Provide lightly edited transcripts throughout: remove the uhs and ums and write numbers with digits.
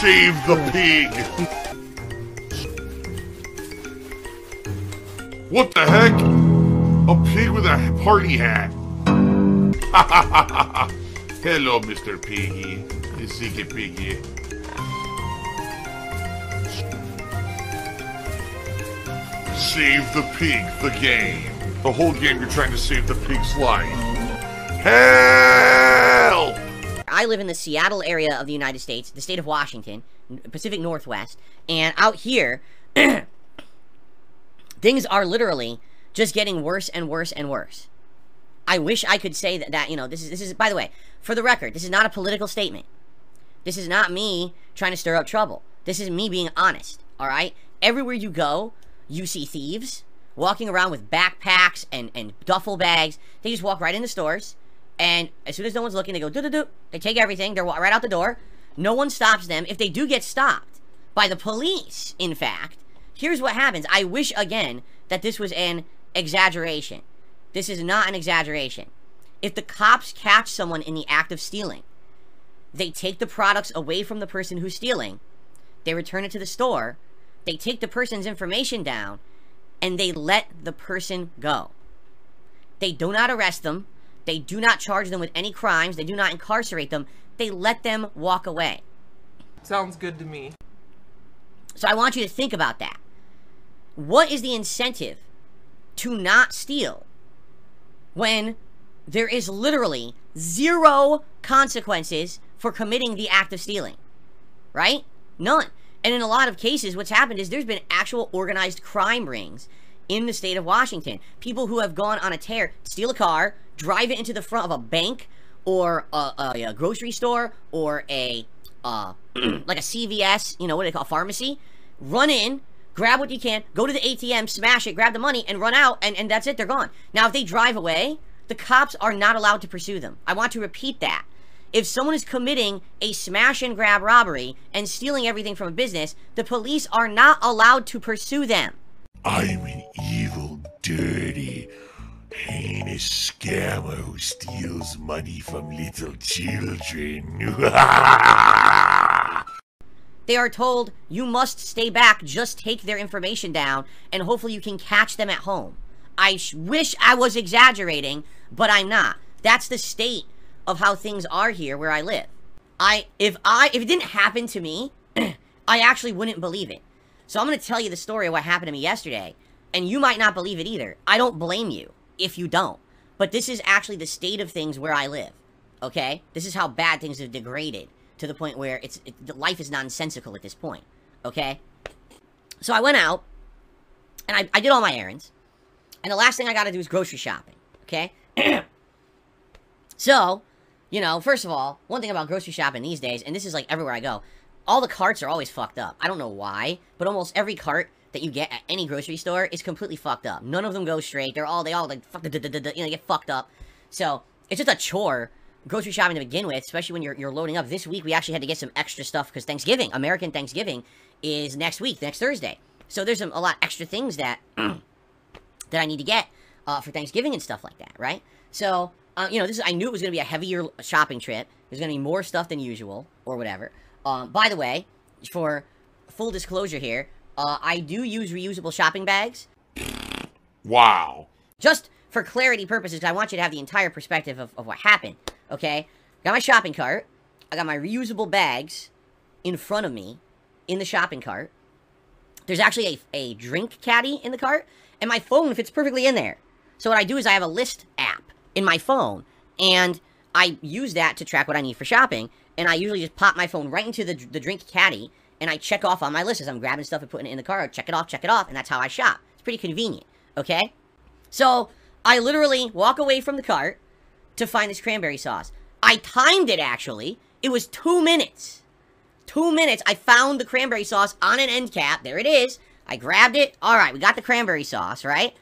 Save the pig! What the heck? A pig with a party hat. Hello, Mr. Piggy. Ziggy Piggy. Save the pig, the game. The whole game you're trying to save the pig's life. Help! I live in the Seattle area of the United States, the state of Washington, Pacific Northwest, and out here, things are literally just getting worse and worse and worse. I wish I could say that you know, this is, by the way, for the record, this is not a political statement. This is not me trying to stir up trouble. This is me being honest, alright? Everywhere you go, you see thieves walking around with backpacks and duffel bags. They just walk right in the stores, and as soon as no one's looking, they go do-do-do. They take everything, they're right out the door. No one stops them. If they do get stopped by the police, in fact, here's what happens. I wish, again, that this was an exaggeration. This is not an exaggeration. If the cops catch someone in the act of stealing, they take the products away from the person who's stealing, they return it to the store, they take the person's information down, and they let the person go. They do not arrest them. They do not charge them with any crimes. They do not incarcerate them. They let them walk away. Sounds good to me. So I want you to think about that. What is the incentive to not steal when there is literally zero consequences for committing the act of stealing? Right? None. And in a lot of cases, what's happened is there's been actual organized crime rings in the state of Washington. People who have gone on a tear, steal a car, drive it into the front of a bank, or a grocery store, or a, like a CVS, you know, what do they call, pharmacy, run in, grab what you can, go to the ATM, smash it, grab the money, and run out, and that's it, they're gone. Now, if they drive away, the cops are not allowed to pursue them. I want to repeat that. If someone is committing a smash and grab robbery and stealing everything from a business, the police are not allowed to pursue them. I'm an evil, dirty, heinous scammer who steals money from little children. They are told, you must stay back, just take their information down, and hopefully you can catch them at home. I wish I was exaggerating, but I'm not. That's the state of how things are here where I live. If it didn't happen to me, I actually wouldn't believe it. So I'm going to tell you the story of what happened to me yesterday, and you might not believe it either. I don't blame you if you don't. But this is actually the state of things where I live, okay? This is how bad things have degraded to the point where life is nonsensical at this point, okay? So I went out, and I did all my errands, and the last thing I got to do is grocery shopping, okay? So, you know, first of all, one thing about grocery shopping these days, and this is like everywhere I go, all the carts are always fucked up. I don't know why, but almost every cart that you get at any grocery store is completely fucked up. None of them go straight. They all like, you know, get fucked up. So, it's just a chore, grocery shopping to begin with, especially when you're loading up. This week, we actually had to get some extra stuff because Thanksgiving, American Thanksgiving, is next week, next Thursday. So, there's a lot extra things that, that I need to get for Thanksgiving and stuff like that, right? So, you know, I knew it was going to be a heavier shopping trip. There's going to be more stuff than usual, or whatever. By the way, for full disclosure here, I do use reusable shopping bags. Wow. Just for clarity purposes, because I want you to have the entire perspective of what happened, okay? Got my shopping cart. I got my reusable bags in front of me in the shopping cart. There's actually a drink caddy in the cart, and my phone fits perfectly in there. So what I do is I have a list app in my phone, and I use that to track what I need for shopping, and I usually just pop my phone right into the drink caddy, and I check off on my list as I'm grabbing stuff and putting it in the car. I check it off, and that's how I shop. It's pretty convenient, okay? So, I literally walk away from the cart to find this cranberry sauce. I timed it, actually. It was 2 minutes. 2 minutes, I found the cranberry sauce on an end cap. There it is. I grabbed it. All right, we got the cranberry sauce, right?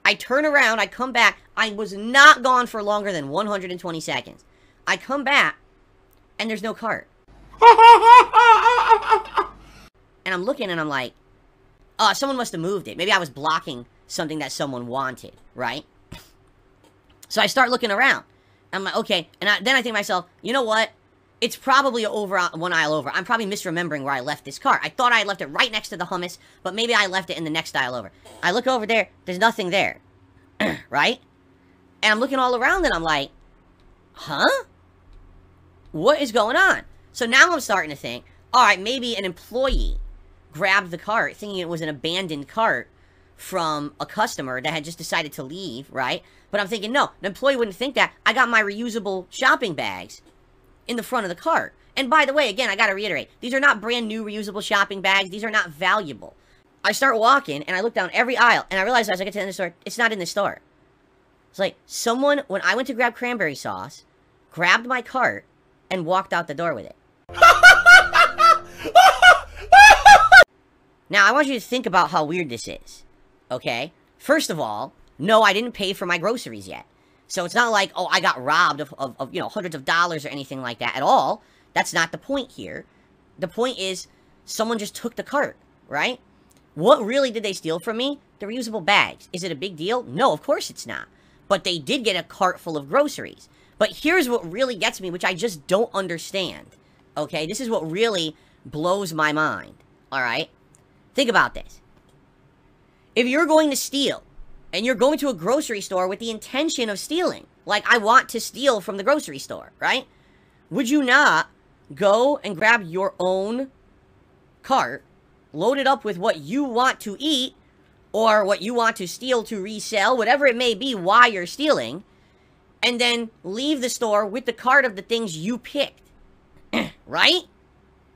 I turn around, I come back. I was not gone for longer than 120 seconds. I come back, and there's no cart. And I'm looking, and I'm like, oh, someone must have moved it. Maybe I was blocking something that someone wanted, right? So I start looking around. I'm like, okay. And then I think to myself, you know what? It's probably over one aisle over. I'm probably misremembering where I left this cart. I thought I had left it right next to the hummus, but maybe I left it in the next aisle over. I look over there, there's nothing there. Right? And I'm looking all around and I'm like, huh? What is going on? So now I'm starting to think, alright, maybe an employee grabbed the cart thinking it was an abandoned cart from a customer that had just decided to leave, right? But I'm thinking, no, an employee wouldn't think that. I got my reusable shopping bags in the front of the cart. And by the way, again, I gotta reiterate, these are not brand new reusable shopping bags. These are not valuable. I start walking, and I look down every aisle, and I realize as I get to the end of the store, it's not in the store. It's like, someone, when I went to grab cranberry sauce, grabbed my cart, and walked out the door with it. Now, I want you to think about how weird this is, okay? First of all, no, I didn't pay for my groceries yet. So it's not like, oh, I got robbed of you know, hundreds of dollars or anything like that at all. That's not the point here. The point is, someone just took the cart, right? What really did they steal from me? The reusable bags. Is it a big deal? No, of course it's not. But they did get a cart full of groceries. But here's what really gets me, which I just don't understand. Okay, this is what really blows my mind. Alright? Think about this. If you're going to steal, and you're going to a grocery store with the intention of stealing, like I want to steal from the grocery store, right? Would you not go and grab your own cart, load it up with what you want to eat, or what you want to steal to resell, whatever it may be while you're stealing, and then leave the store with the cart of the things you picked? Right?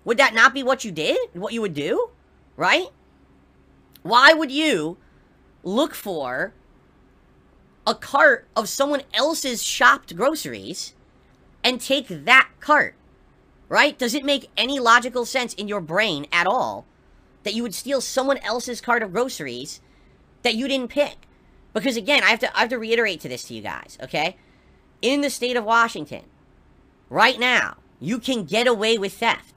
Would that not be what you did? What you would do? Right? Why would you look for a cart of someone else's shopped groceries and take that cart? Right? Does it make any logical sense in your brain at all that you would steal someone else's cart of groceries that you didn't pick? Because again, I have to reiterate to this to you guys, okay? In the state of Washington, right now, you can get away with theft.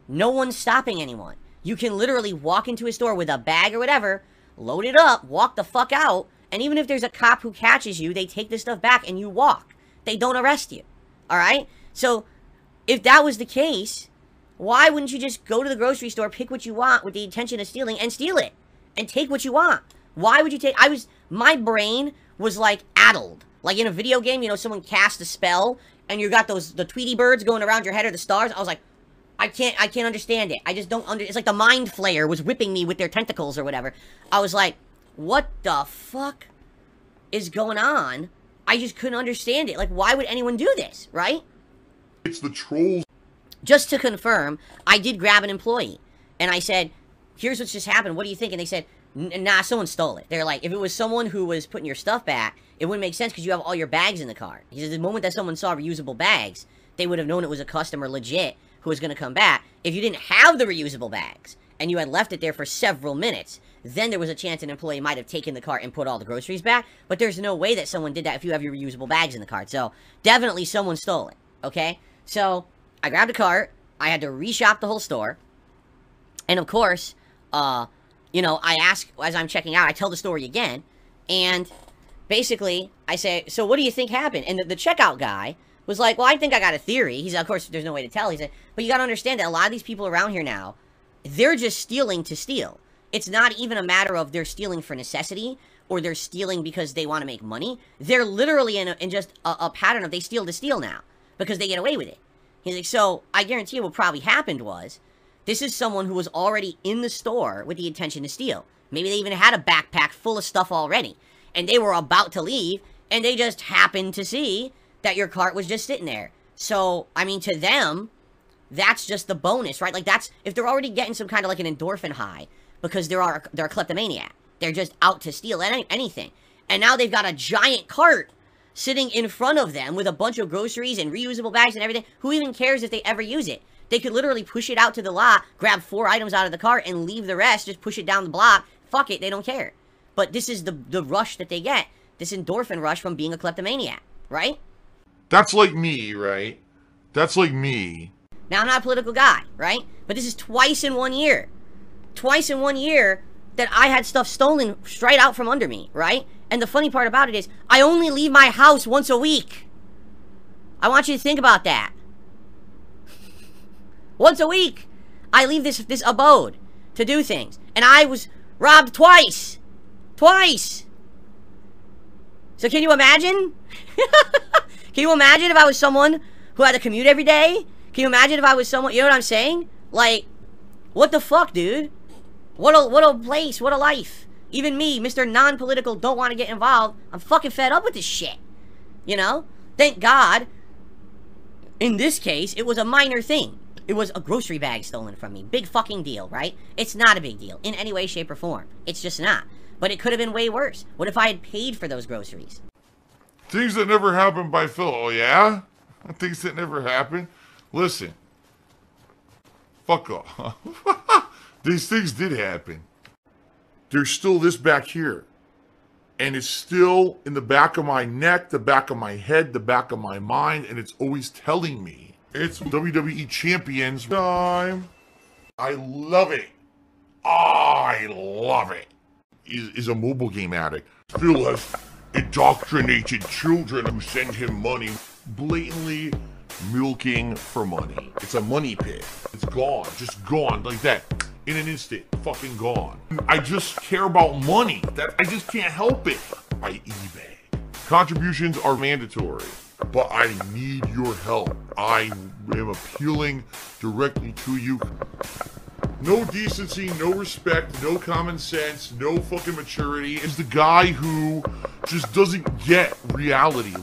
No one's stopping anyone. You can literally walk into a store with a bag or whatever, load it up, walk the fuck out, and even if there's a cop who catches you, they take the stuff back and you walk. They don't arrest you. Alright? So, if that was the case, why wouldn't you just go to the grocery store, pick what you want with the intention of stealing, and steal it? And take what you want? Why would you take... my brain was like addled. Like in a video game, you know, someone cast a spell, and you got the Tweety birds going around your head or the stars. I was like, I can't understand it. I just don't it's like the Mind Flayer was whipping me with their tentacles or whatever. I was like, what the fuck is going on? I just couldn't understand it. Like, why would anyone do this, right? It's the trolls. Just to confirm, I did grab an employee, and I said, here's what's just happened. What do you think? And they said, nah, someone stole it. They're like, if it was someone who was putting your stuff back, it wouldn't make sense because you have all your bags in the cart. He said, the moment that someone saw reusable bags, they would have known it was a customer legit who was going to come back. If you didn't have the reusable bags, and you had left it there for several minutes, then there was a chance an employee might have taken the cart and put all the groceries back. But there's no way that someone did that if you have your reusable bags in the cart. So, definitely someone stole it, okay? So, I grabbed a cart. I had to reshop the whole store. And of course, you know, I ask, as I'm checking out, I tell the story again. And basically, I say, so what do you think happened? And the checkout guy was like, well, I think I got a theory. He said, of course, there's no way to tell. He said, but you got to understand that a lot of these people around here now, they're just stealing to steal. It's not even a matter of they're stealing for necessity or they're stealing because they want to make money. They're literally in just a pattern of they steal to steal now because they get away with it. He's like, so I guarantee you what probably happened was this is someone who was already in the store with the intention to steal. Maybe they even had a backpack full of stuff already and they were about to leave and they just happened to see that your cart was just sitting there. So, I mean, to them, that's just the bonus, right? Like, that's, if they're already getting some kind of like an endorphin high because they're a kleptomaniac. They're just out to steal anything. And now they've got a giant cart sitting in front of them with a bunch of groceries and reusable bags and everything. Who even cares if they ever use it? They could literally push it out to the lot, grab 4 items out of the cart, and leave the rest, just push it down the block. Fuck it, they don't care. But this is the rush that they get. This endorphin rush from being a kleptomaniac, right? That's like me, right? That's like me. Now, I'm not a political guy, right? But this is twice in 1 year. Twice in 1 year that I had stuff stolen straight out from under me, right? And the funny part about it is, I only leave my house once a week. I want you to think about that. Once a week, I leave this abode to do things. And I was robbed twice. Twice. So can you imagine? Can you imagine if I was someone who had to commute every day? Can you imagine if I was someone, you know what I'm saying? Like, what the fuck, dude? What a place, what a life. Even me, Mr. Non-Political, don't want to get involved. I'm fucking fed up with this shit. You know? Thank God, in this case, it was a minor thing. It was a grocery bag stolen from me. Big fucking deal, right? It's not a big deal in any way, shape, or form. It's just not. But it could have been way worse. What if I had paid for those groceries? Things that never happened by Phil. Oh, yeah? Things that never happened? Listen. Fuck off. These things did happen. There's still this back here. And it's still in the back of my neck, the back of my head, the back of my mind, and it's always telling me. It's WWE Champions time. I love it. I love it. Is a mobile game addict. Phil has indoctrinated children who send him money, blatantly milking for money. It's a money pit. It's gone, just gone like that. In an instant, fucking gone. I just care about money. I just can't help it. I eBay. Contributions are mandatory, but I need your help. I am appealing directly to you. No decency, no respect, no common sense, no fucking maturity. Is the guy who just doesn't get reality.